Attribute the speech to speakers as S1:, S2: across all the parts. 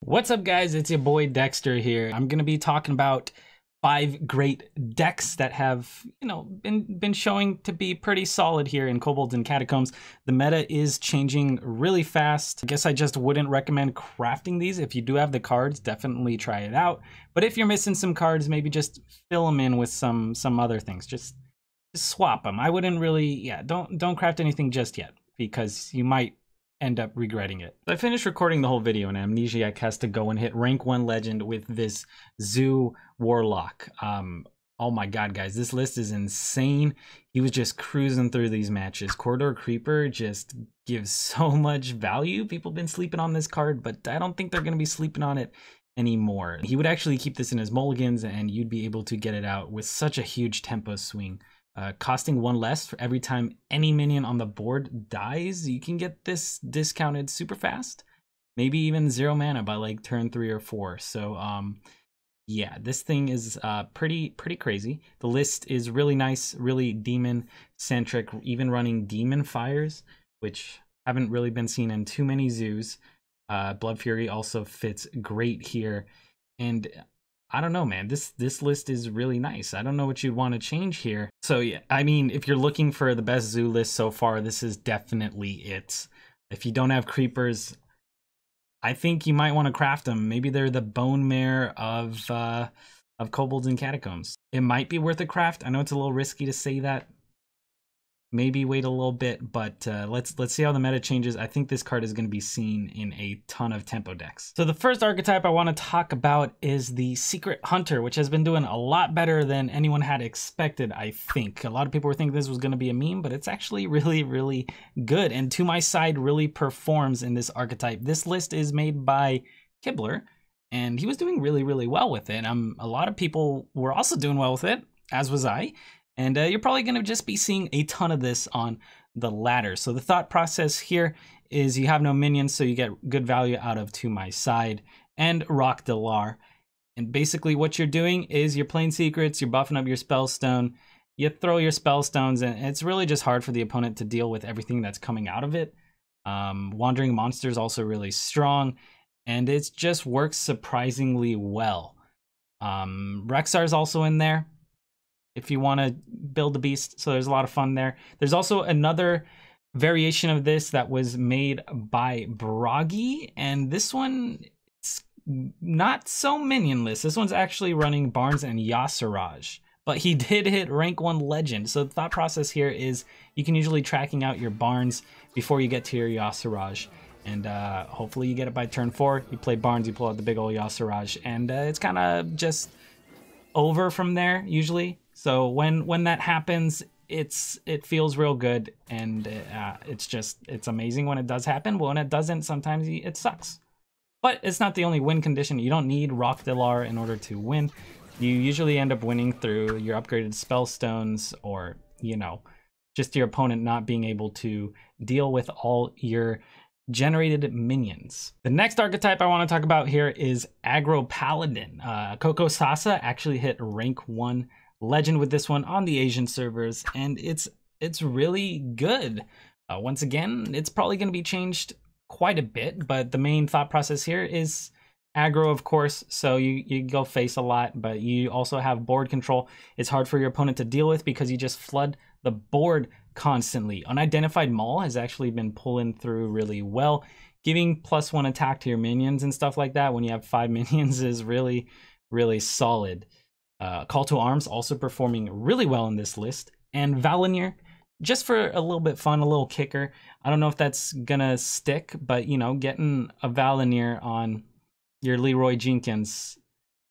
S1: What's up, guys? It's your boy Dekkster here. I'm gonna be talking about 5 great decks that have, been showing to be pretty solid here in Kobolds and Catacombs. The meta is changing really fast. I guess I just wouldn't recommend crafting these. If you do have the cards, definitely try it out. But if you're missing some cards, maybe just fill them in with some other things. Just swap them. I wouldn't really, don't craft anything just yet, because you might end up regretting it. I finished recording the whole video and Amnesiac has to go and hit rank 1 legend with this Zoo Warlock. Oh my god, guys, this list is insane. He was just cruising through these matches. Corridor Creeper just gives so much value. People have been sleeping on this card, but I don't think they're going to be sleeping on it anymore. He would actually keep this in his mulligans and you'd be able to get it out with such a huge tempo swing. Costing 1 less for every time any minion on the board dies. You can get this discounted super fast. Maybe even 0 mana by like turn 3 or 4. So yeah, this thing is pretty crazy. The list is really nice, really demon centric, even running demon fires, which haven't really been seen in too many zoos. Blood Fury also fits great here, and I don't know, man, this list is really nice. I don't know what you'd want to change here. So yeah, I mean, if you're looking for the best zoo list so far, this is definitely it. If you don't have creepers, I think you might want to craft them. Maybe they're the bone mare of Kobolds and Catacombs. It might be worth a craft. I know it's a little risky to say that. Maybe wait a little bit, but let's see how the meta changes. I think this card is going to be seen in a ton of tempo decks. So the first archetype I want to talk about is the Secret Hunter, which has been doing a lot better than anyone had expected, I think. A lot of people were thinking this was going to be a meme, but it's actually really good. And To My Side really performs in this archetype. This list is made by Kibler, and he was doing really well with it. A lot of people were also doing well with it, as was I. And you're probably going to just be seeing a ton of this on the ladder. So the thought process here is you have no minions, so you get good value out of To My Side and Rock Delar. And basically what you're doing is you're playing secrets, you're buffing up your spellstone, you throw your spellstones, and it's really just hard for the opponent to deal with everything that's coming out of it. Wandering Monster is also really strong, and it just works surprisingly well. Rexar is also in there if you want to build a beast, so there's a lot of fun there. There's also another variation of this that was made by Bragi, and this one, it's not so minionless. This one's actually running Barnes and Yasiraj, but he did hit rank 1 legend. So the thought process here is you can usually tracking out your Barnes before you get to your Yasiraj, and hopefully you get it by turn 4. You play Barnes, you pull out the big old Yasiraj, and it's kind of just over from there usually. So when that happens, it feels real good, and it's amazing when it does happen. But when it doesn't, sometimes it sucks. But it's not the only win condition. You don't need Rock Delar in order to win. You usually end up winning through your upgraded spellstones, or just your opponent not being able to deal with all your generated minions. The next archetype I want to talk about here is Aggro Paladin. Cocosasa actually hit rank 1 legend with this one on the Asian servers, and it's really good. Once again, it's probably going to be changed quite a bit, but the main thought process here is aggro, of course, so you go face a lot, but you also have board control. It's hard for your opponent to deal with because you just flood the board constantly. Unidentified Maul has actually been pulling through really well. Giving +1 attack to your minions and stuff like that when you have 5 minions is really solid. Call to Arms also performing really well in this list, and Valinir, just for a little bit fun, a little kicker. I don't know if that's gonna stick, but getting a Valinir on your Leroy Jenkins,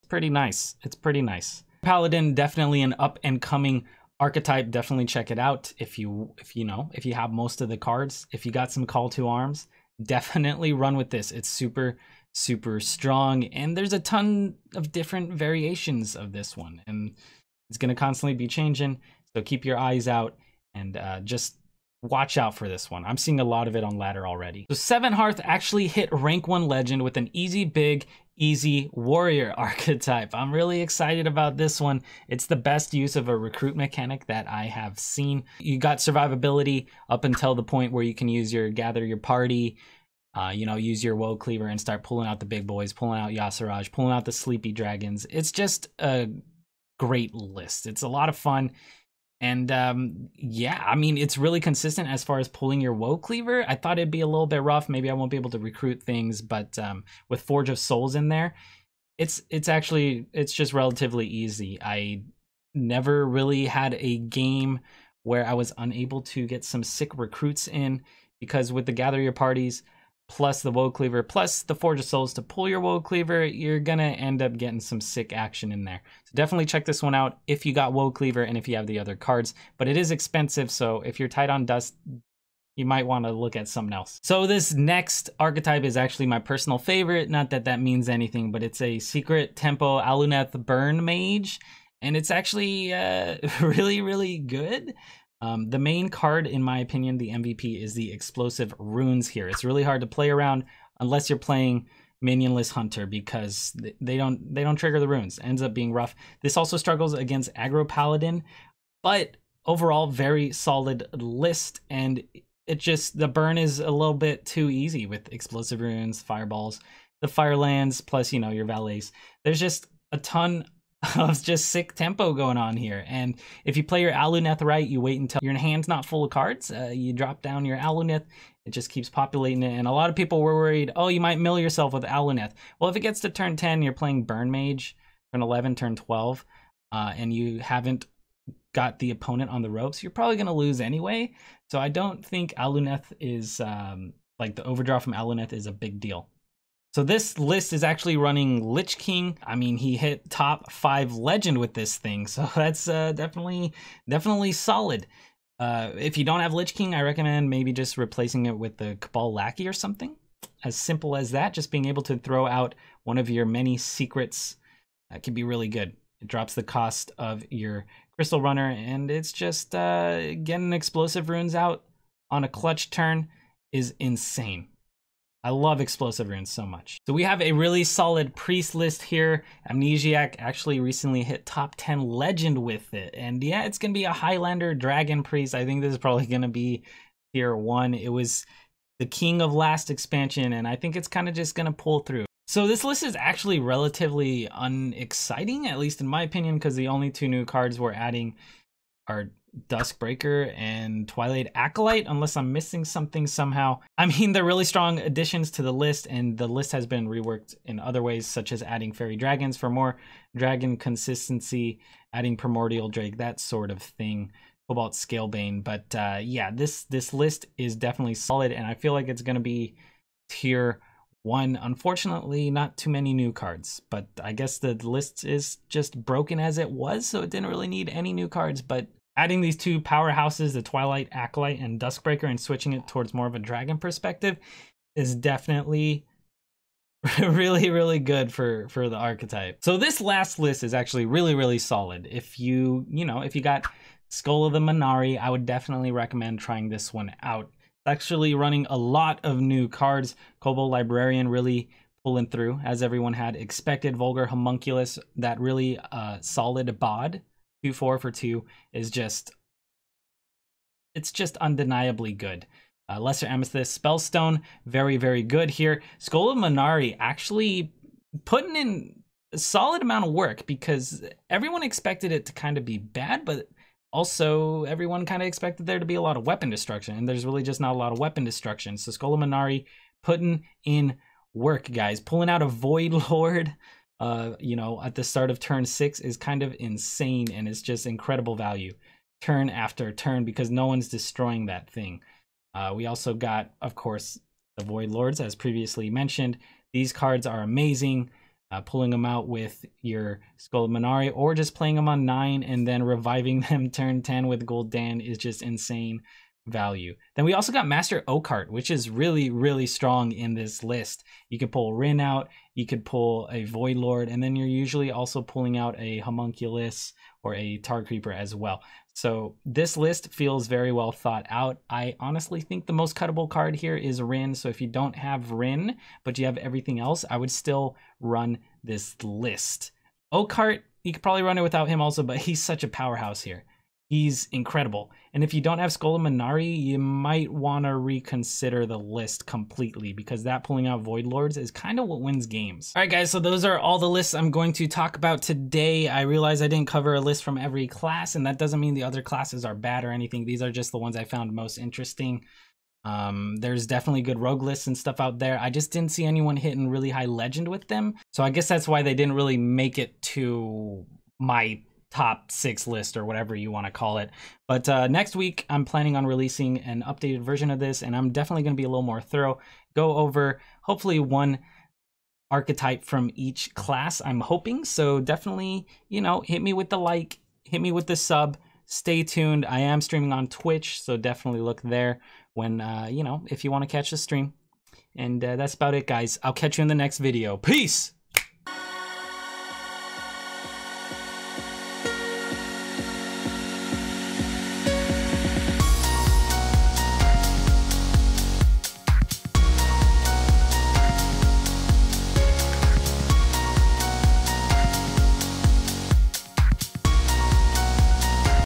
S1: pretty nice. It's pretty nice. Paladin, definitely an up and coming archetype. Definitely check it out if you have most of the cards. If you got some Call to Arms, definitely run with this. It's super strong, and there's a ton of different variations of this one, and it's going to constantly be changing, so keep your eyes out and just watch out for this one. I'm seeing a lot of it on ladder already. So Sevenhearth actually hit rank 1 legend with an easy warrior archetype. I'm really excited about this one. It's the best use of a recruit mechanic that I have seen. You got survivability up until the point where you can use your gather your party You know, use your Woe Cleaver and start pulling out the big boys, pulling out Yasiraj, pulling out the Sleepy Dragons. It's just a great list. It's a lot of fun. And yeah, I mean, it's really consistent as far as pulling your Woe Cleaver. I thought it'd be a little bit rough. Maybe I won't be able to recruit things, but with Forge of Souls in there, it's just relatively easy. I never really had a game where I was unable to get some sick recruits in, because with the Gather Your Parties, plus the Woe Cleaver, plus the Forge of Souls to pull your Woe Cleaver, you're gonna end up getting some sick action in there. So definitely check this one out if you got Woe Cleaver and if you have the other cards. But it is expensive, so if you're tight on dust, you might want to look at something else. So this next archetype is actually my personal favorite. Not that that means anything, but it's a secret tempo Aluneth Burn Mage, and it's actually really, really good. The main card, in my opinion, the MVP, is the Explosive Runes here. It's really hard to play around unless you're playing Minionless Hunter, because they don't trigger the runes. Ends up being rough. This also struggles against Aggro Paladin, but overall very solid list, and it just, the burn is a little bit too easy with Explosive Runes, Fireballs, the Firelands, plus, you know, your Valets. There's just a ton of just sick tempo going on here. And if you play your Aluneth right, you wait until your hand's not full of cards, you drop down your Aluneth, it just keeps populating it. And a lot of people were worried, oh, you might mill yourself with Aluneth. Well, if it gets to turn 10, you're playing Burn Mage, turn 11, turn 12, and you haven't got the opponent on the ropes, you're probably going to lose anyway. So I don't think Aluneth is, like the overdraw from Aluneth is a big deal. So this list is actually running Lich King. I mean, he hit top 5 legend with this thing, so that's definitely solid. If you don't have Lich King, I recommend maybe just replacing it with the Cabal Lackey or something. As simple as that, just being able to throw out one of your many secrets can be really good. It drops the cost of your Crystal Runner, and it's just getting Explosive Runes out on a clutch turn is insane. I love Explosive Runes so much. So we have a really solid priest list here. Amnesiac actually recently hit top 10 legend with it. And yeah, it's going to be a Highlander Dragon Priest. I think this is probably going to be tier 1. It was the king of last expansion, and I think it's kind of just going to pull through. So this list is actually relatively unexciting, at least in my opinion, because the only 2 new cards we're adding are Duskbreaker and Twilight Acolyte, unless I'm missing something somehow. I mean, they're really strong additions to the list, and the list has been reworked in other ways, such as adding Fairy Dragons for more dragon consistency, adding Primordial Drake, that sort of thing, Cobalt Scalebane. But yeah, this list is definitely solid, and I feel like it's going to be tier 1. Unfortunately, not too many new cards, but I guess the list is just broken as it was, so it didn't really need any new cards. But adding these 2 powerhouses, the Twilight Acolyte and Duskbreaker, and switching it towards more of a dragon perspective is definitely really, really good for the archetype. So this last list is actually really, really solid. If you got Skull of the Man'ari, I would definitely recommend trying this one out. It's actually running a lot of new cards. Kobold Librarian really pulling through, as everyone had expected. Vulgar Homunculus, that really solid bod. 2/4 for 2 is just undeniably good. Lesser Amethyst Spellstone, very, very good here. Skull of Man'ari actually putting in a solid amount of work, because everyone expected it to kind of be bad, but also everyone kind of expected there to be a lot of weapon destruction, and there's really just not a lot of weapon destruction. So Skull of Man'ari putting in work, guys. Pulling out a Void Lord you know, at the start of turn 6 is kind of insane, and it's just incredible value turn after turn, because no one's destroying that thing. We also got, of course, the Void Lords, as previously mentioned. These cards are amazing. Pulling them out with your Skull of Man'ari, or just playing them on 9 and then reviving them turn 10 with Gul'dan is just insane value. Then we also got Master Oakheart, which is really, really strong in this list. You could pull Rin out, you could pull a Void Lord, and then you're usually also pulling out a Homunculus or a Tar Creeper as well. So this list feels very well thought out. I honestly think the most cuttable card here is Rin. So if you don't have Rin, but you have everything else, I would still run this list. Oakheart, you could probably run it without him also, but he's such a powerhouse here. He's incredible. And if you don't have Skola Minari, you might want to reconsider the list completely, because that pulling out Void Lords is kind of what wins games. All right, guys, so those are all the lists I'm going to talk about today. I realize I didn't cover a list from every class, and that doesn't mean the other classes are bad or anything. These are just the ones I found most interesting. There's definitely good rogue lists and stuff out there. I just didn't see anyone hitting really high legend with them. So I guess that's why they didn't really make it to my top 6 list or whatever you want to call it. But next week, I'm planning on releasing an updated version of this, and I'm definitely going to be a little more thorough. Go over hopefully one archetype from each class, I'm hoping. So definitely, you know, hit me with the like, hit me with the sub. Stay tuned. I am streaming on Twitch, so definitely look there when, you know, if you want to catch the stream. And that's about it, guys. I'll catch you in the next video. Peace!